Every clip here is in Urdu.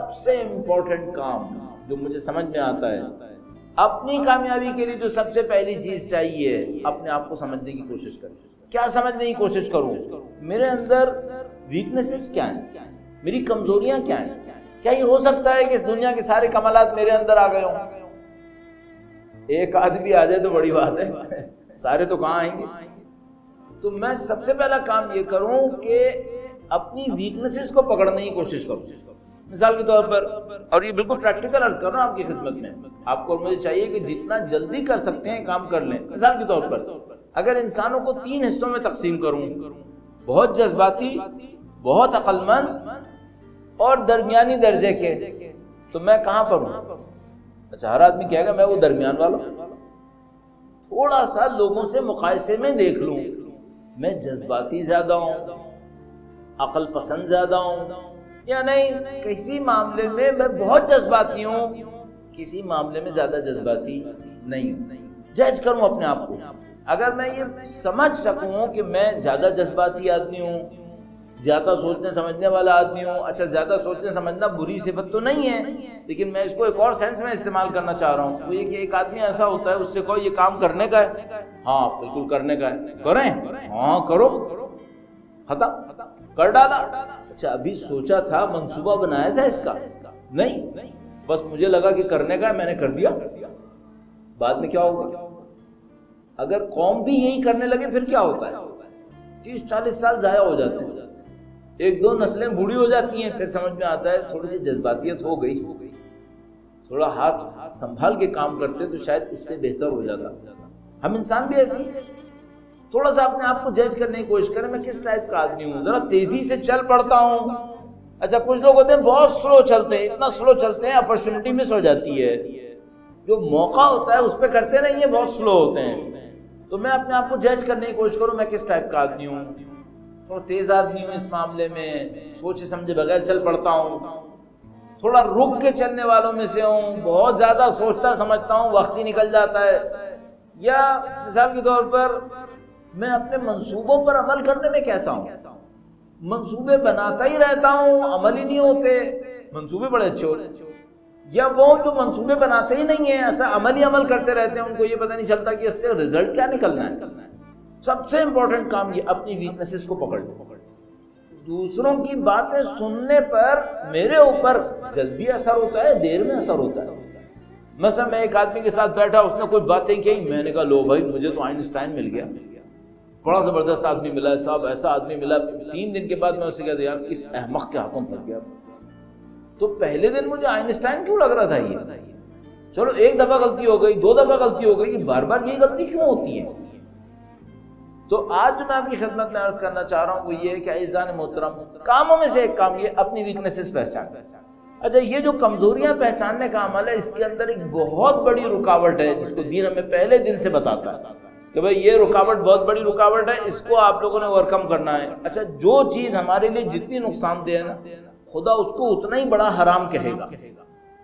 سب سے امپورٹنٹ کام جو مجھے سمجھ میں آتا ہے، اپنی کامیابی کے لیے جو سب سے پہلی چیز چاہیے، اپنے آپ کو سمجھنے کی کوشش کریں۔ کیا سمجھنے کی کوشش کروں؟ میرے اندر ویکنیسز کیا ہیں، میری کمزوریاں کیا ہیں؟ کیا یہ ہو سکتا ہے کہ اس دنیا کے سارے کمالات میرے اندر آ گئے ہوں؟ ایک آدمی آ جائے تو بڑی بات ہے، سارے تو کہاں آئیں گے؟ تو میں سب سے پہلا کام یہ کروں کہ اپنی ویکنیسز کو پکڑنے کی کوشش کروں۔ مثال کے طور پر، اور یہ بالکل پریکٹیکل عرض کر رہا ہوں آپ کی خدمت میں، آپ کو اور مجھے چاہیے کہ جتنا جلدی کر سکتے ہیں کام کر لیں۔ مثال کے طور پر اگر انسانوں کو 3 حصوں میں تقسیم کروں، بہت جذباتی، بہت عقل مند اور درمیانی درجے کے، تو میں کہاں پر ہوں؟ اچھا، ہر آدمی کہے گا میں وہ درمیان والا ہوں۔ تھوڑا سا لوگوں سے مقایسے میں دیکھ لوں، میں جذباتی زیادہ ہوں، عقل پسند زیادہ ہوں، یا نہیں کسی معاملے میں میں بہت جذباتی ہوں، کسی معاملے میں زیادہ جذباتی نہیں ہوں۔ جج کروں اپنے آپ کو۔ اگر میں یہ سمجھ سکوں کہ میں زیادہ جذباتی آدمی ہوں، زیادہ سوچنے سمجھنے والا آدمی ہوں، اچھا زیادہ سوچنے سمجھنا بری صفت تو نہیں ہے، لیکن میں اس کو ایک اور سینس میں استعمال کرنا چاہ رہا ہوں، وہ یہ کہ ایک آدمی ایسا ہوتا ہے، اس سے کہو یہ کام کرنے کا ہے، ہاں بالکل کرنے کا ہے، کریں، ہاں کرو، ختم، کر ڈالا۔ اچھا ابھی سوچا تھا، منصوبہ بنایا تھا اس کا، نہیں، بس مجھے لگا کہ کرنے کا ہے، میں نے کر دیا، بعد میں کیا ہوگا؟ اگر قوم بھی یہی کرنے لگے پھر کیا ہوتا ہے؟ 30-40 سال ضائع ہو جاتے ہیں، 1-2 نسلیں بوڑھی ہو جاتی ہیں، پھر سمجھ میں آتا ہے تھوڑی سی جذباتیت ہو گئی، تھوڑا ہاتھ سنبھال کے کام کرتے تو شاید اس سے بہتر ہو جاتا۔ ہم انسان بھی ایسے ہیں، تھوڑا سا اپنے آپ کو جج کرنے کی کوشش کریں، میں کس ٹائپ کا آدمی ہوں، ذرا تیزی سے چل پڑتا ہوں۔ اچھا کچھ لوگ ہوتے ہیں بہت سلو چلتے ہیں، اتنا سلو چلتے ہیں اپرچونٹی مس ہو جاتی ہے، جو موقع ہوتا ہے اس پہ کرتے نہیں ہیں، بہت سلو ہوتے ہیں۔ تو میں اپنے آپ کو جج کرنے کی کوشش کروں، میں کس ٹائپ کا آدمی ہوں، تھوڑا تیز آدمی ہوں اس معاملے میں، سوچے سمجھے بغیر چل پڑتا ہوں، تھوڑا رک کے چلنے والوں میں سے ہوں، بہت زیادہ سوچتا سمجھتا ہوں، وقت ہی نکل جاتا ہے۔ یا مثال کے طور پر میں اپنے منصوبوں پر عمل کرنے میں کیسا ہوں، منصوبے بناتا ہی رہتا ہوں، عمل ہی نہیں ہوتے، منصوبے بڑے اچھے ہوتے ہیں، یا وہ جو منصوبے بناتے ہی نہیں ہیں، ایسا عمل کرتے رہتے ہیں، ان کو یہ پتہ نہیں چلتا کہ اس سے رزلٹ کیا نکلنا ہے۔ سب سے امپورٹنٹ کام یہ اپنی ویکنیسز کو پکڑ لو۔ دوسروں کی باتیں سننے پر میرے اوپر جلدی اثر ہوتا ہے، دیر میں اثر ہوتا ہے۔ مثلا میں ایک آدمی کے ساتھ بیٹھا، اس نے کوئی باتیں کہی، میں نے کہا لو بھائی مجھے تو آئنسٹائن مل گیا، بڑا زبردست آدمی ملا ہے صاحب، ایسا آدمی ملا۔ 3 دن کے بعد میں اسے کہتا یار کس احمق کے ہاتھوں پھنس گیا۔ تو پہلے دن مجھے آئنسٹائن کیوں لگ رہا تھا یہ، چلو ایک دفعہ غلطی ہو گئی، 2 دفعہ غلطی ہو گئی، بار بار یہی غلطی کیوں ہوتی ہے؟ تو آج جو میں آپ کی خدمت میں عرض کرنا چاہ رہا ہوں وہ یہ ہے کہ عزیزان محترم، کاموں میں سے ایک کام یہ اپنی ویکنیسز پہچان۔ اچھا یہ جو کمزوریاں پہچاننے کا عمل ہے، اس کے اندر ایک بہت بڑی رکاوٹ ہے جس کو دین ہمیں پہلے دن سے بتاتا ہے کہ بھئی یہ رکاوٹ بہت بڑی رکاوٹ ہے، اس کو آپ لوگوں نے اوورکم کرنا ہے۔ اچھا جو چیز ہمارے لیے جتنی نقصان دہ ہے نا، خدا اس کو اتنا ہی بڑا حرام کہے گا۔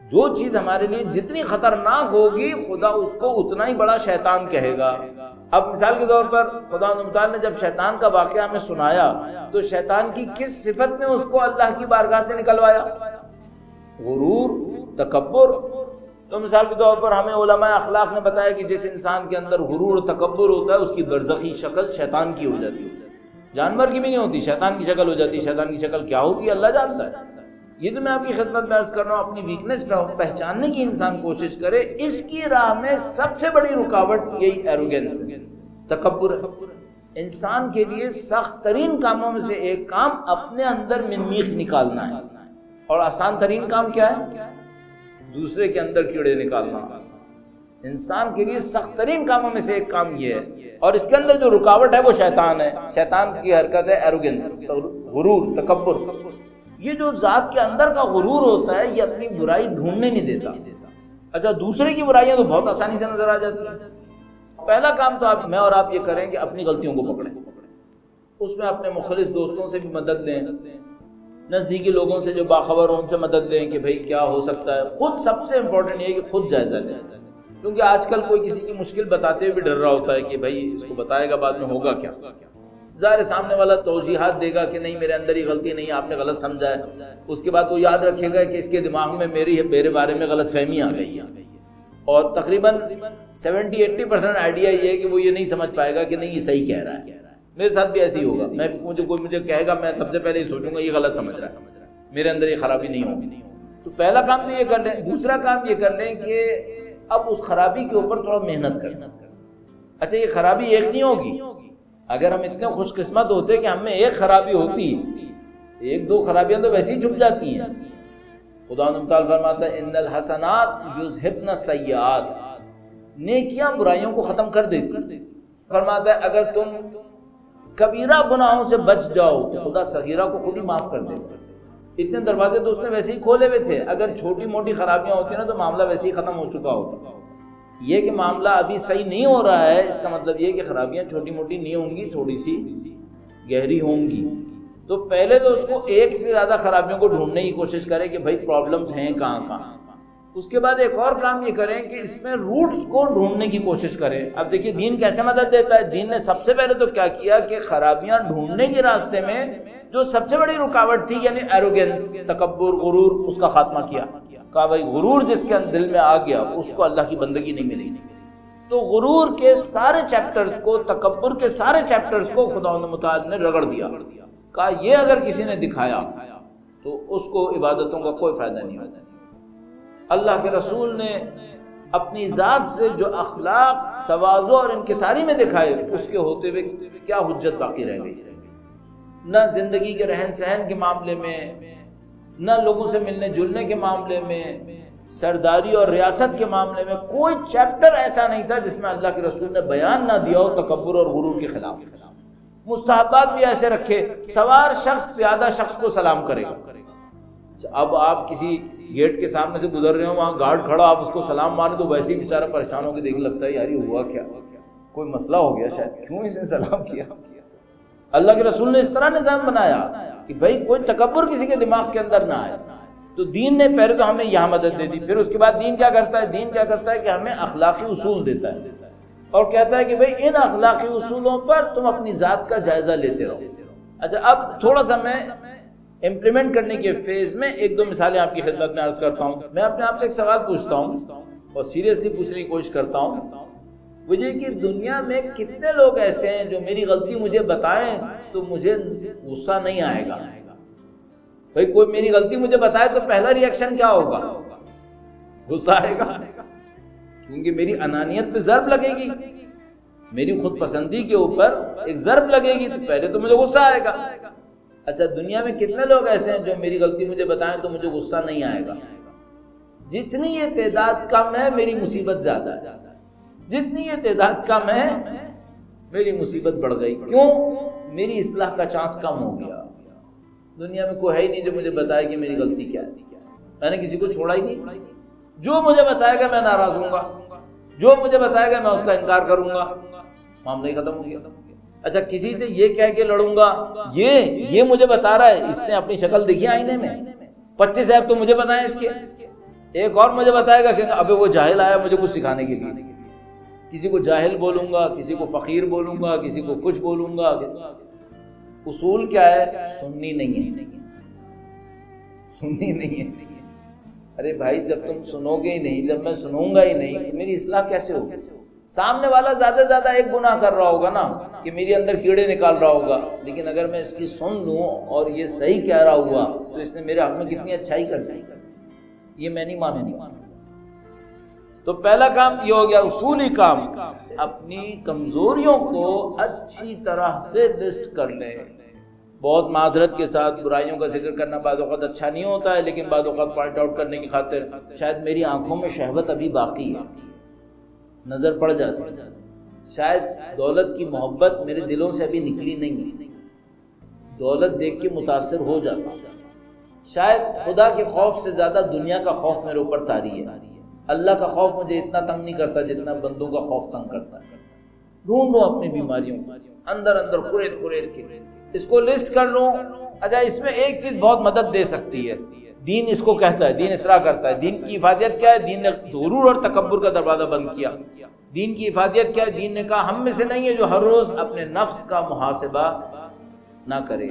جو چیز ہمارے لیے جتنی خطرناک ہوگی، خدا اس کو اتنا ہی بڑا شیطان کہے گا۔ اب مثال کے طور پر خدا تعالیٰ نے جب شیطان کا واقعہ ہمیں سنایا تو شیطان کی کس صفت نے اس کو اللہ کی بارگاہ سے نکلوایا؟ غرور، تکبر۔ تو مثال کے طور پر ہمیں علماء اخلاق نے بتایا کہ جس انسان کے اندر غرور و تکبر ہوتا ہے اس کی برزخی شکل شیطان کی ہو جاتی ہے، جانور کی بھی نہیں ہوتی، شیطان کی شکل ہو جاتی ہے۔ شیطان کی شکل کیا ہوتی ہے اللہ جانتا ہے۔ یہ تو میں آپ کی خدمت میں عرض کر رہا ہوں، اپنی ویکنس پہچاننے کی انسان کوشش کرے۔ اس کی راہ میں سب سے بڑی رکاوٹ یہی ایروگنس ہے، تکبر ہے۔ انسان کے لیے سخت ترین کاموں میں سے ایک کام اپنے اندر من میخ نکالنا ہے، اور آسان ترین کام کیا ہے؟ دوسرے کے اندر کیڑے نکالنا۔ انسان کے لیے سخت ترین کاموں میں سے ایک کام یہ ہے، اور اس کے اندر جو رکاوٹ ہے وہ شیطان ہے۔ شیطان کی حرکت ہے ایروگنس، غرور، تکبر۔ یہ جو ذات کے اندر کا غرور ہوتا ہے یہ اپنی برائی ڈھونڈنے نہیں دیتا۔ اچھا دوسرے کی برائیاں تو بہت آسانی سے نظر آ جاتی ہیں۔ پہلا کام تو میں اور آپ یہ کریں کہ اپنی غلطیوں کو پکڑیں، اس میں اپنے مخلص دوستوں سے بھی مدد لیں، نزدیکی لوگوں سے جو باخبر ہوں ان سے مدد لیں کہ بھئی کیا ہو سکتا ہے۔ خود سب سے امپورٹنٹ یہ ہے کہ خود جائزہ لیں، کیونکہ آج کل کوئی کسی کی مشکل بتاتے ہوئے بھی ڈر رہا ہوتا ہے کہ بھئی اس کو بتائے گا بعد میں ہوگا کیا۔ ظاہر سامنے والا توضیحات دے گا کہ نہیں میرے اندر ہی غلطی نہیں ہے، آپ نے غلط سمجھا ہے، اس کے بعد وہ یاد رکھے گا کہ اس کے دماغ میں میرے بارے میں غلط فہمی آ گئی ہے، اور تقریباً 70-80% آئیڈیا یہ ہے کہ وہ یہ نہیں سمجھ پائے گا کہ نہیں یہ صحیح کہہ رہا ہے۔ میرے ساتھ بھی ایسے ہی ہوگا، کوئی مجھے کہے گا، میں سب سے پہلے یہ سوچوں گا یہ غلط سمجھ رہا ہے، میرے اندر یہ خرابی نہیں ہوگی۔ تو پہلا کام تو یہ کر لیں۔ دوسرا کام یہ کر لیں کہ اب اس خرابی کے اوپر تھوڑا محنت کریں۔ اچھا یہ خرابی ایک نہیں ہوگی، اگر ہم اتنے خوش قسمت ہوتے کہ ہم میں ایک خرابی ہوتی، 1-2 خرابیاں تو ویسے ہی چھپ جاتی ہیں۔ خدا تعالیٰ فرماتا ہے ان الحسنات یذہبن السیئات، نیکیاں برائیوں کو ختم کر دیتی۔ فرماتا ہے اگر تم کبیرہ گناہوں سے بچ جاؤ تو خدا صغیرہ کو خود ہی معاف کر دیتا۔ اتنے دروازے تو اس نے ویسے ہی کھولے ہوئے تھے، اگر چھوٹی موٹی خرابیاں ہوتی ہیں نا تو معاملہ ویسے ہی ختم ہو چکا ہوتا۔ یہ کہ معاملہ ابھی صحیح نہیں ہو رہا ہے، اس کا مطلب یہ کہ خرابیاں چھوٹی موٹی نہیں ہوں گی، تھوڑی سی گہری ہوں گی۔ تو پہلے تو اس کو ایک سے زیادہ خرابیوں کو ڈھونڈنے کی کوشش کریں کہ بھائی پرابلمز ہیں کہاں کہاں۔ اس کے بعد ایک اور کام یہ کریں کہ اس میں روٹس کو ڈھونڈنے کی کوشش کریں۔ اب دیکھیے دین کیسے مدد دیتا ہے۔ دین نے سب سے پہلے تو کیا کیا کہ خرابیاں ڈھونڈنے کے راستے میں جو سب سے بڑی رکاوٹ تھی یعنی ایروگنس، تکبر، غرور، اس کا خاتمہ کیا۔ کہا بھائی غرور جس کے دل میں آ گیا اس کو اللہ کی بندگی نہیں ملے گی۔ تو غرور کے سارے چیپٹرز کو، تکبر کے سارے چیپٹرز کو خدا متعال نے رگڑ دیا۔ کہا یہ اگر کسی نے دکھایا تو اس کو عبادتوں کا کوئی فائدہ نہیں ہوتا۔ اللہ کے رسول نے اپنی ذات سے جو اخلاق تواضع اور انکساری میں دکھائے اس کے ہوتے ہوئے کیا حجت باقی رہ گئی؟ نہ زندگی کے رہن سہن کے معاملے میں، نہ لوگوں سے ملنے جلنے کے معاملے میں، سرداری اور ریاست کے معاملے میں کوئی چیپٹر ایسا نہیں تھا جس میں اللہ کے رسول نے بیان نہ دیا ہو تکبر اور غرور کے خلاف۔ مستحبات بھی ایسے رکھے، سوار شخص پیادہ شخص کو سلام کرے گا۔ اب آپ کسی گیٹ کے سامنے سے گزر رہے ہو، وہاں گارڈ کھڑا، آپ اس کو سلام مارے تو ویسے ہی بیچارہ پریشان ہو کے دیکھنے لگتا ہے یار یہ ہوا کیا، کوئی مسئلہ ہو گیا شاید، کیوں اس نے سلام کیا۔ اللہ کے رسول نے اس طرح نظام بنایا کہ بھائی کوئی تکبر کسی کے دماغ کے اندر نہ آئے۔ تو دین نے پہلے تو ہمیں یہاں مدد دے دی، پھر اس کے بعد دین کیا کرتا ہے؟ دین کیا کرتا ہے کہ ہمیں اخلاقی اصول دیتا ہے اور کہتا ہے کہ بھئی ان اخلاقی اصولوں پر تم اپنی ذات کا جائزہ لیتے رہو۔ اچھا اب تھوڑا سا میں امپلیمنٹ کرنے کے فیز میں 1-2 مثالیں آپ کی خدمت میں عرض کرتا ہوں۔ میں اپنے آپ سے ایک سوال پوچھتا ہوں اور سیریسلی پوچھنے کی کوشش کرتا ہوں، وہ یہ کہ دنیا میں کتنے لوگ ایسے ہیں جو میری غلطی مجھے بتائیں تو مجھے غصہ نہیں آئے گا؟ بھئی کوئی میری غلطی مجھے بتائے تو پہلا ری ایکشن کیا ہوگا؟ غصہ آئے گا، کیونکہ میری انانیت پہ ضرب لگے گی، میری خود پسندی کے اوپر ایک ضرب لگے گی، تو پہلے تو مجھے غصہ آئے گا۔ اچھا دنیا میں کتنے لوگ ایسے ہیں جو میری غلطی مجھے بتائیں تو مجھے غصہ نہیں آئے گا؟ جتنی یہ تعداد کم ہے میری مصیبت زیادہ ہے، جتنی یہ تعداد کم ہے میری مصیبت بڑھ گئی۔ کیوں؟ میری اصلاح کا چانس کم ہو گیا۔ دنیا میں کوئی ہے ہی نہیں جو مجھے بتائے کہ میری غلطی کیا ہے، میں نے کسی کو چھوڑا ہی نہیں۔ جو مجھے بتائے گا میں ناراض ہوں گا، جو مجھے بتائے گا میں اس کا انکار کروں گا، معاملہ ہی ختم ہو گیا۔ اچھا کسی سے یہ کہہ کے لڑوں گا یہ مجھے بتا رہا ہے، اس نے اپنی شکل دیکھی آئینے میں، 25 عیب تو مجھے بتائیں اس کے۔ ایک اور مجھے بتائے گا کہ ابے وہ جاہل آیا مجھے کچھ سکھانے کے لیے، کسی کو جاہل بولوں گا، کسی کو فقیر بولوں گا، کسی کو کچھ بولوں گا۔ اصول کیا ہے؟ سننی نہیں ہے، سننی نہیں ہے۔ ارے بھائی جب تم سنو گے ہی نہیں، جب میں سنوں گا ہی نہیں، میری اصلاح کیسے ہوگی؟ سامنے والا زیادہ سے زیادہ ایک گناہ کر رہا ہوگا نا کہ میرے اندر کیڑے نکال رہا ہوگا، لیکن اگر میں اس کی سن لوں اور یہ صحیح کہہ رہا ہوا تو اس نے میرے حق میں کتنی اچھائی کر دی، یہ میں نہیں مانوں گا۔ تو پہلا کام یہ ہو گیا اصولی کام، اپنی کمزوریوں کو اچھی طرح سے لسٹ کر لیں۔ بہت معذرت کے ساتھ برائیوں کا ذکر کرنا بعض اوقات اچھا نہیں ہوتا ہے، لیکن بعض اوقات پوائنٹ آؤٹ کرنے کی خاطر شاید میری آنکھوں میں شہوت ابھی باقی ہے، نظر پڑ جاتی ہے، شاید دولت کی محبت میرے دلوں سے ابھی نکلی نہیں ہے، دولت دیکھ کے متاثر ہو جاتا ہوں، شاید خدا کے خوف سے زیادہ دنیا کا خوف میرے اوپر طاری ہے، اللہ کا خوف مجھے اتنا تنگ نہیں کرتا جتنا بندوں کا خوف تنگ کرتا ہے۔ ڈھونڈوں اپنی بیماریوں اندر قریت کے، اس کو لسٹ کر لوں۔ اچھا اس میں ایک چیز بہت مدد دے سکتی ہے، دین اس کو کہتا ہے، دین اصلاح کرتا ہے۔ دین کی افادیت کیا ہے؟ دین نے غرور اور تکبر کا دروازہ بند کیا، دین کی افادیت کیا ہے؟ دین نے کہا ہم میں سے نہیں ہے جو ہر روز اپنے نفس کا محاسبہ نہ کرے۔